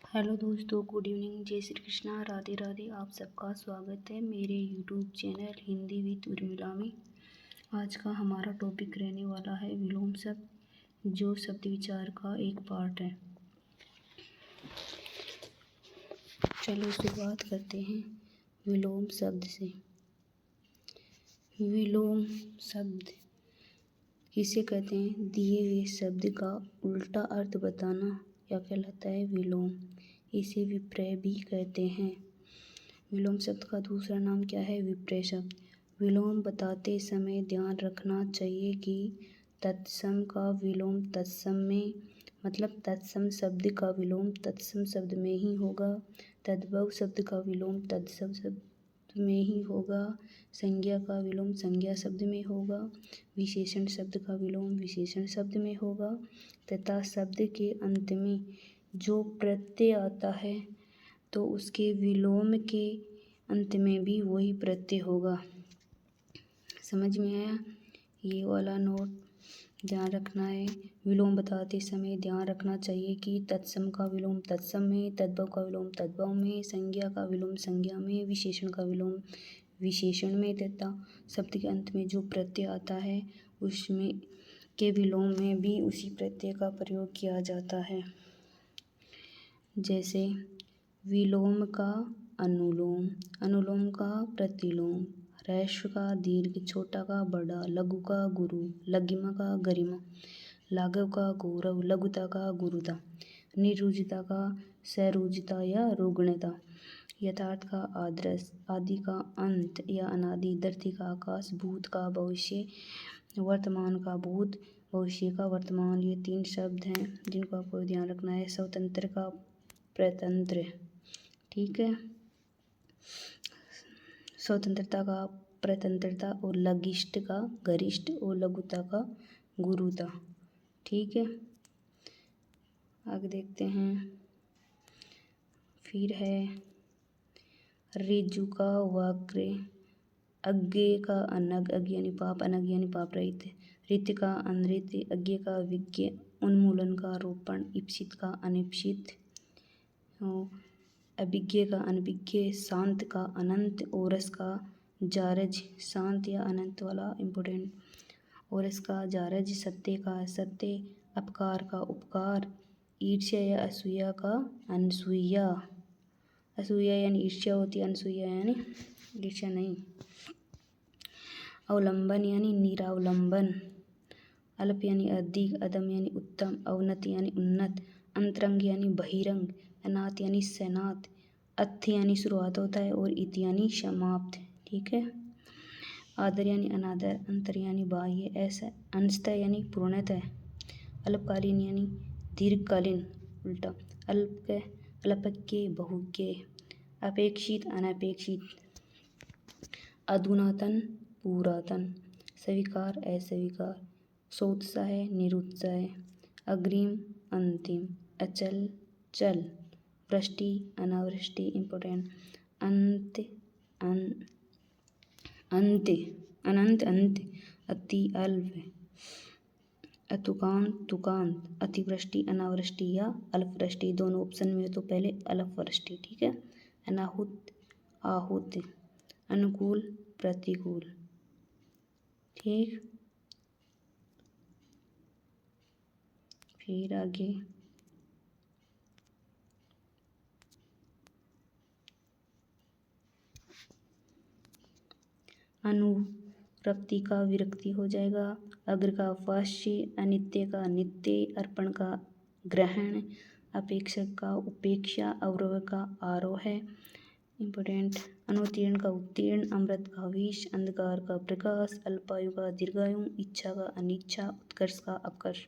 Hello दोस्तों, good evening, जय श्री कृष्णा, राधे राधे। आप सबका स्वागत है मेरे YouTube channel Hindi with Urmila में। आज का हमारा टॉपिक रहने वाला है विलोम शब्द, जो शब्द विचार का एक पार्ट है। चलो शुरुआत करते हैं विलोम शब्द से। विलोम शब्द किसे कहते हैं? दिए हुए शब्द का उल्टा अर्थ बताना या कहलाता है विलोम। इसे विपर्य भी कहते हैं। विलोम शब्द का दूसरा नाम क्या है? विपर्य शब्द। विलोम बताते समय ध्यान रखना चाहिए कि तत्सम का विलोम तत्सम में, मतलब तत्सम शब्द का विलोम तत्सम शब्द में ही होगा। तद्भव शब्द का विलोम तत्सम शब्द में ही होगा। संज्ञा का विलोम संज्ञा शब्द में होगा। विशेषण शब्द का विलोम विशेषण शब्द में होगा। तथा शब्द के अंत में जो प्रत्यय आता है तो उसके विलोम के अंत में भी वही प्रत्यय होगा। समझ में आया? ये वाला नोट ध्यान रखना है। विलोम बताते समय ध्यान रखना चाहिए कि तत्सम का विलोम तत्सम में, तद्भव का विलोम तद्भव में, संज्ञा का विलोम संज्ञा में, विशेषण का विलोम विशेषण में, तथा शब्द के अंत में जो प्रत्यय आता है उसमें के विलोम में भी उसी प्रत्यय का प्रयोग किया जाता है। जैसे विलोम का अनुलोम, अनुलोम का प्रतिलोम, ह्रस्व का दीर्घ, छोटा का बड़ा, लघु का गुरु, लघिमा का गरिमा, लाघव का गौरव, लघुता का गुरुता, निरुजता का सरुजता या रुग्णता, यथार्थ का आदर्श, आदि का अंत या अनादि, धरती का आकाश, भूत का भविष्य, वर्तमान का भूत, भविष्य का वर्तमान। ये 3 शब्द हैं जिनको आपको ध्यान रखना है। स्वतंत्र का प्रतंत्र, ठीक है, स्वतंत्रता का प्रतंत्रता, और लघिष्ठ का गरिष्ठ और लघुता का गुरुता, ठीक है। आगे देखते हैं। फिर है ऋजु का वक्र, अज्ञेय का अनग, अज्ञ यानी पाप, अनग यानी पाप रहित, रित का अनृत, अज्ञ का विज्ञ, उन्मूलन का रोपण, इप्सित का अनिप्सित, अभिज्ञ का अनभिज्ञ, शांत का अनंत, ओरस का जारज, शांत या अनंत वाला इम्पोर्टेंट, ओरस का जारज, सत्य का असत्य, अपकार का उपकार, ईर्ष्या या असूया का अनसूया, असूया यानी ईर्ष्या होती है, अनसूया यानी ईर्ष्या नहीं। अवलंबन यानी निरावलंबन, अल्प यानी अधिक, अदम यानी उत्तम, अवनत यानी उन्नत, अंतरंग यानी बहिरंग, अनाथ यानी सनाथ, अथ यानी शुरुआत होता है और इत यानी समाप्त, ठीक है। आदर यानी अनादर, अंतर यानी बाह्य, ऐसा अंशतः यानी पूर्णतः, अल्पकालीन यानी दीर्घकालीन उल्टा, अल्पज्ञ बहुज्ञ, अपेक्षित अनपेक्षित, अधुनातन पुरातन, स्वीकार अस्वीकार, सोत्साह निरुत्साह, अग्रिम अंतिम, अचल चल, वृष्टि अनावृष्टि इम्पोर्टेंट, अंत अंत, अनंत अंत, अति अल्प, अतुकांत तुकांत, अतिवृष्टि अनावृष्टि या अल्पवृष्टि। दोनों ऑप्शन में तो पहले अल्पवृष्टि, ठीक है। अनाहुत आहूत, अनुकूल प्रतिकूल, ठीक। फिर आगे अनुरक्ति का विरक्ति हो जाएगा, अग्र का वाष्य, अनित्य का नित्य, अर्पण का ग्रहण, अपेक्षक का उपेक्षा, अवरोह का आरोह है इम्पोर्टेंट, अनुत्तीर्ण का उत्तीर्ण, अमृत का विष, अंधकार का प्रकाश, अल्पायु का दीर्घायु, इच्छा का अनिच्छा, उत्कर्ष का अपकर्ष,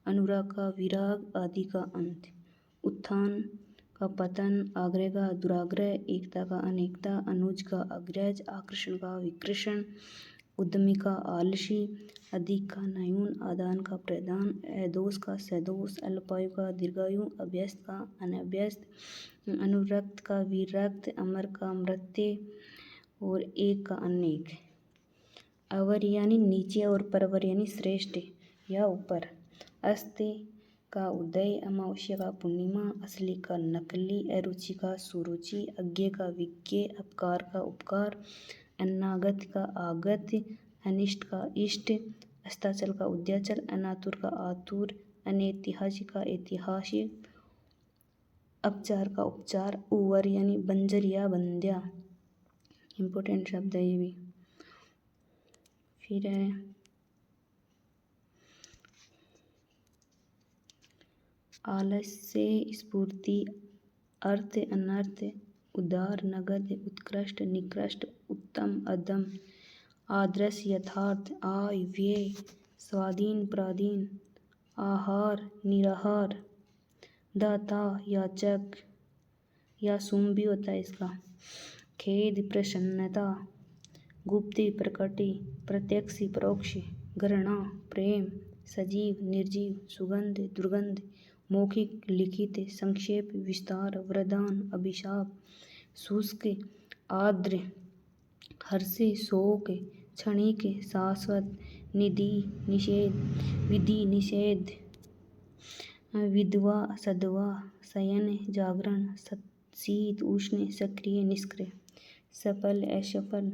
अनुराग का विराग, आदि का अंत, उत्थान का पतन, आग्रह का दुराग्रह, एकता का अनेकता, अनुज का अग्रज, आकर्षण का विकृषण, उद्यमी का आलसी, अधिक का न्यून, आदान का प्रदान, अदोष का सदोष, अल्पायु का दीर्घायु, अभ्यस्त का अनभ्यस्त, अनुरक्त का विरक्त, अमर का मृत्य और एक का अनेक। अवर यानी नीचे और परवर यानी श्रेष्ठ या ऊपर, अस्ते का उदय, अमावस्या का पूर्णिमा, असली का नकली, अरुचि का सुरुचि, अज्ञे का विज्ञे, अपकार का उपकार, अनागत का आगत, अनिष्ट का इष्ट, अस्ताचल का उद्याचल, अनातुर का आतुर, अनैतिहासिक का ऐतिहासिक, अपचार का उपचार, उवर यानी बंजर या बंध्या। इम्पोर्टेंट शब्द है ये भी। फिर है आलस्य, स्फूर्ति, अर्थ, अनर्थ, उदार, नगद, उत्कृष्ट, निकृष्ट, उत्तम, अदम, आदर्श, यथार्थ, आय, व्यय, स्वाधीन, पराधीन, आहार, निराहार, दाता, याचक, या सुम भी होता है इसका, खेद, प्रसन्नता, गुप्त, प्रकट, प्रत्यक्ष, परोक्ष, घृणा, प्रेम, सजीव, निर्जीव, सुगंध, दुर्गंध, मौखिक, लिखित, संक्षेप, विस्तार, वरदान, अभिशाप, शुष्क, आर्द्र, हर्ष, शोक, क्षणिक, शाश्वत, निधि, निषेध, विधि, निषेध, विधवा, सधवा, शयन, जागरण, शीत, उष्ण, सक्रिय, निष्क्रिय, सफल, असफल,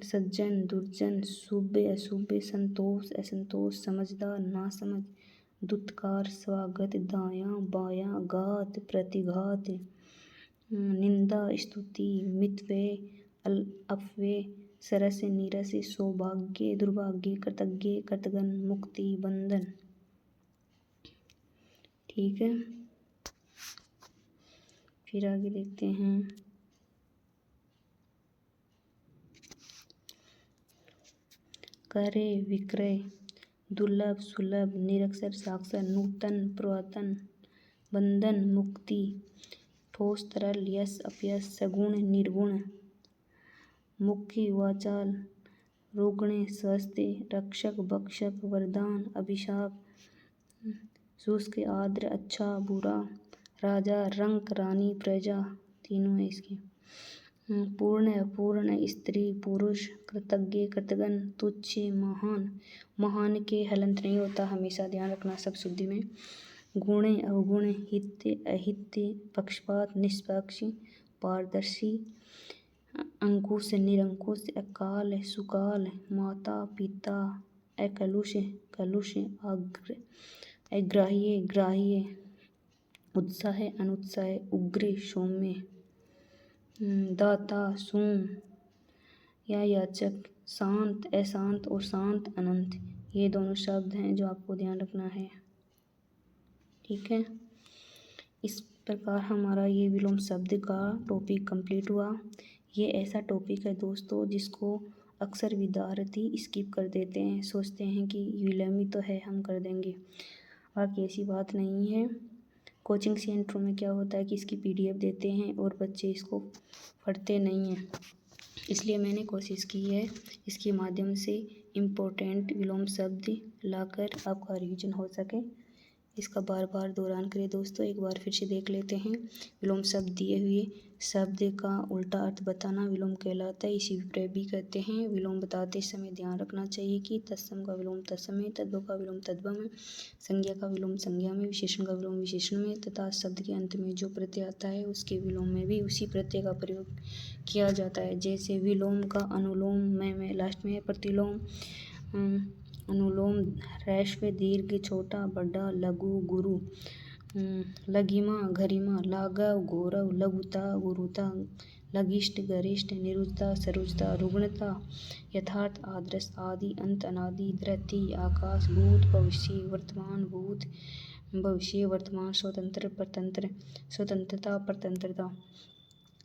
सज्जन, दुर्जन, शुभ, अशुभ, संतोष, असंतोष, समझदार, नासमझ, दुत्कार, स्वागत, दायां, बायां, घात, प्रतिघात, निंदा, स्तुति, मितव्यय, अपव्यय, सरस, नीरस, सौभाग्य, दुर्भाग्य, कृतज्ञ, कृतघ्न, मुक्ति, बंधन। ठीक है, फिर आगे देखते हैं। क्रय, विक्रय, दुर्लभ, सुलभ, निरक्षर, साक्षर, नूतन, पुरातन, बंधन, मुक्ति, ठोस, तरल, यश, अपयश, सगुण, निर्गुण, मुख्य, वाचाल, रुग्ण, स्वस्थ, रक्षक, भक्षक, वरदान, अभिशाप, शुष्क, आर्द्र, अच्छा, बुरा, राजा, रंक, रानी, प्रजा, तीनों है इसके। पूर्ण, अपूर्ण, स्त्री, पुरुष, कृतज्ञ, कृतघ्न, तुच्छ, महान, महान के हलंत नहीं होता, हमेशा ध्यान रखना सब शुद्धि में। गुण, अवगुण, हित, अहित, पक्षपात, निष्पक्ष, पारदर्शी, अंकुश, निरंकुश, अकाल, सुकाल, माता, पिता, अकलुष, कलुष, अग्राह्य, ग्राह्य, उत्साह, अनुत्साह, उग्र, सौम्य, दाता, सूम या याचक, शांत, अशांत और शांत, अनंत। ये दोनों शब्द हैं जो आपको ध्यान रखना है। ठीक है, इस प्रकार हमारा ये विलोम शब्द का टॉपिक कंप्लीट हुआ। ये ऐसा टॉपिक है दोस्तों जिसको अक्सर विद्यार्थी स्किप कर देते हैं, सोचते हैं कि विलोम ही तो है, हम कर देंगे। बाकी ऐसी बात नहीं है। कोचिंग सेंटरों में क्या होता है कि इसकी PDF देते हैं और बच्चे इसको पढ़ते नहीं हैं, इसलिए मैंने कोशिश की है इसके माध्यम से इम्पोर्टेंट विलोम शब्द लाकर आपका रिवीजन हो सके। इसका बार बार दोहरान करें दोस्तों। एक बार फिर से देख लेते हैं। विलोम शब्द दिए हुए शब्द का उल्टा अर्थ बताना विलोम कहलाता है, इसी विपर्य भी कहते हैं। विलोम बताते समय ध्यान रखना चाहिए कि तत्सम का विलोम तत्सम में, तद्भव का विलोम तद्भव में, संज्ञा का विलोम संज्ञा में, विशेषण का विलोम विशेषण में, तथा शब्द के अंत में जो प्रत्यय आता है उसके विलोम में भी उसी प्रत्यय का प्रयोग किया जाता है। जैसे विलोम का अनुलोम में लास्ट में है, प्रतिलोम, अनुलोम, ह्रस्व, दीर्घ, छोटा, बड़ा, लघु, गुरु, लघिमा, गरिमा, लाघव, गौरव, लघुता, गुरुता, लघिष्ठ, गरिष्ठ, निरुचता, सरुचता, रुग्णता, यथार्थ, आदर्श, आदि, अंत, अनादि, धृति, आकाश, भूत, भविष्य, वर्तमान, भूत, भविष्य, वर्तमान, स्वतंत्र, परतंत्र, स्वतंत्रता, परतंत्रता,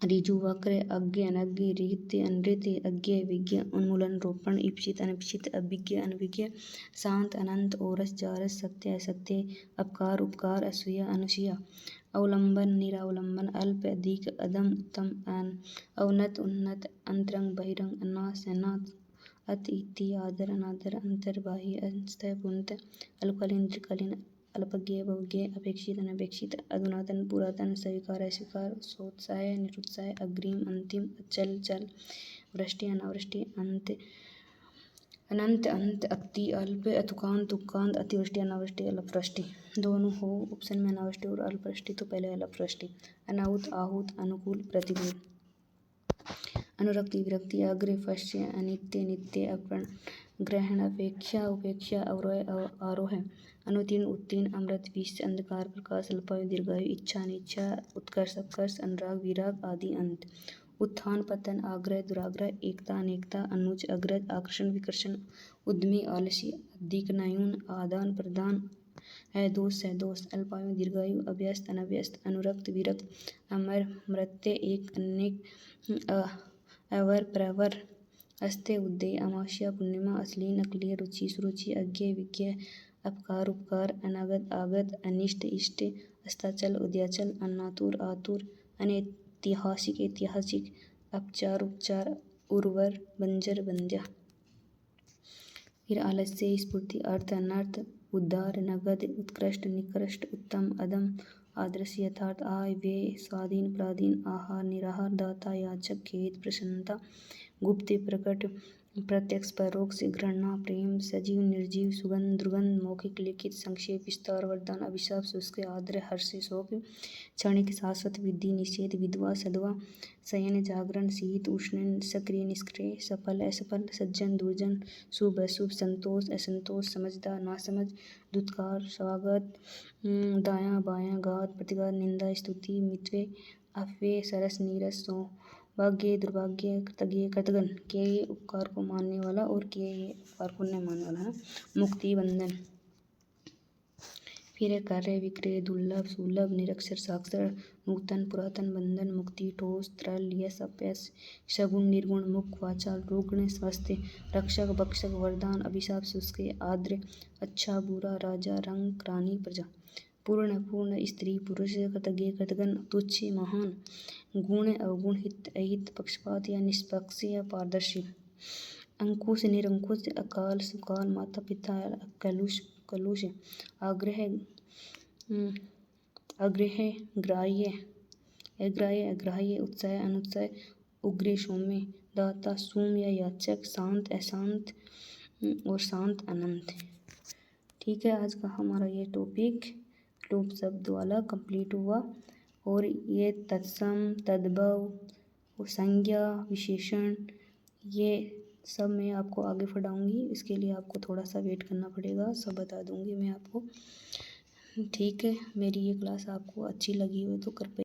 ऋजु, वक्र, अज्ञ, अनज्ञ, रीत, अनृत, अज्ञ, विज्ञ, उन्मूलन, रोपण, इप्सित, अनइप्सित, अभिज्ञ, अनभिज्ञ, शांत, अनंत, ओरस, जारस, सत्य, असत्य, अपकार, उपकार, असूया, अनुसूया, अवलंबन, निरावलंबन, अल्प, अधिक, अधम, उत्तम, अवनत, उन्नत, अंतरंग, बहिरंग, अनास, अनाथ, अत, इति, आदर, अनादर, अंतर, बाह्य, अंतः, पूर्णतः, अल्पकालीन, दीर्घकालीन, अल्पज्ञ, बहुज्ञ, अपेक्षित, अनपेक्षित, अधुनातन, पुरातन, स्वीकार, अस्वीकार, सोत्साह, निरुत्साह, अग्रिम, अंतिम, अचल, चल, वृष्टि, अनावृष्टि, अंत, अनंत अंत अति अल्प अतुकांत तुकांत अतिवृष्टि अनावृष्टि अल्पवृष्टि। दोनों हो ऑप्शन में अनावृष्टि और अल्पवृष्टि तो पहले अल्पवृष्टि। अनाहुत आहूत अनुकूल प्रतिकूल। अनुरक्ति विरक्ति अग्र पश्य अनित्य नित्य अपर्ण ग्रहण अपेक्षा उपेक्षा अवरोह आरोह। अनुतीर्ण उत्तीर्ण अमृत विष अंधकार प्रकाश अल्पायु दीर्घायु इच्छा अनिच्छा उत्कर्ष अपकर्ष अनुराग विराग आदि अंत। उत्थान पतन आग्रह दुराग्रह एकता अनेकता अनुज अग्रज आकर्षण विकर्षण उद्यमी आलसी अधिक न्यून आदान प्रदान दोष सदोष अल्पायु दीर्घायु अव्यस्त अनव्यस्त अनुरक्त विरक्त अमर मृत्य एक अनेक अवर प्रवर अस्त्य उदय अमावस्या पूर्णिमा अश्लील अक्लीय रुचि सुरुचि अज्ञ विज्ञ अपकार उपकार अनागत आगत अनिष्ट इष्ट अस्ताचल उद्याचल अन्नातुर आतुर अनैतिहासिक ऐतिहासिक अपचार उपचार उर्वर बंजर बंध्या। फिर आलस्य स्फूर्ति अर्थ अनर्थ उद्धार नगद उत्कृष्ट निकृष्ट उत्तम अदम आदर्श यथार्थ आय व्यय स्वाधीन प्राधीन आहार निराहार दाता याचक खेद प्रसन्नता गुप्त प्रकट प्रत्यक्ष परोक्ष घृणा प्रेम सजीव निर्जीव सुगंध दुर्गंध मौखिक लिखित संक्षेप विस्तार वरदान अभिशाप शुष्क आद्र हर्ष शोक क्षणिक शाश्वत विधि निषेध विधवा सधवा शयन जागरण शीत उष्ण सक्रिय निष्क्रिय सफल असफल सज्जन दुर्जन शुभ अशुभ संतोष असंतोष समझदार नासमझ दुत्कार स्वागत दायां बायां घात प्रतिघात निंदा स्तुति मितव्यय अपव्यय सरस नीरस सौभाग्य दुर्भाग्य कृतज्ञ कृतघ्न किए उपकार को मानने वाला और किए उपकार को नहीं मानने वाला है मुक्ति बंधन। फिर कार्य विक्रय दुर्लभ सुलभ निरक्षर साक्षर नूतन पुरातन बंधन मुक्ति ठोस तरल यश अपयश सगुण निर्गुण मुख वाचाल रुग्ण स्वास्थ्य रक्षक भक्षक वरदान अभिशाप शुष्क आद्र अच्छा बुरा राजा रंग रानी प्रजा पूर्ण अपूर्ण स्त्री पुरुष कृतज्ञ कृतघ्न तुच्छ महान गुण अवगुण हित अहित पक्षपात या निष्पक्ष या पारदर्शी अंकुश निरंकुश अकाल सुकाल माता पिता कलुष कलुष आग्रह अग्रह ग्राह्य अग्राह्य अग्राह्य उत्साह अनुत्साह उग्र सौम्य दाता सूम या याचक शांत अशांत और शांत अनंत। ठीक है, आज का हमारा ये टॉपिक लोप शब्द वाला कंप्लीट हुआ और ये तत्सम तद्भव संज्ञा विशेषण ये सब मैं आपको आगे पढ़ाऊँगी। इसके लिए आपको थोड़ा सा वेट करना पड़ेगा, सब बता दूँगी मैं आपको। ठीक है, मेरी ये क्लास आपको अच्छी लगी हो तो कृपया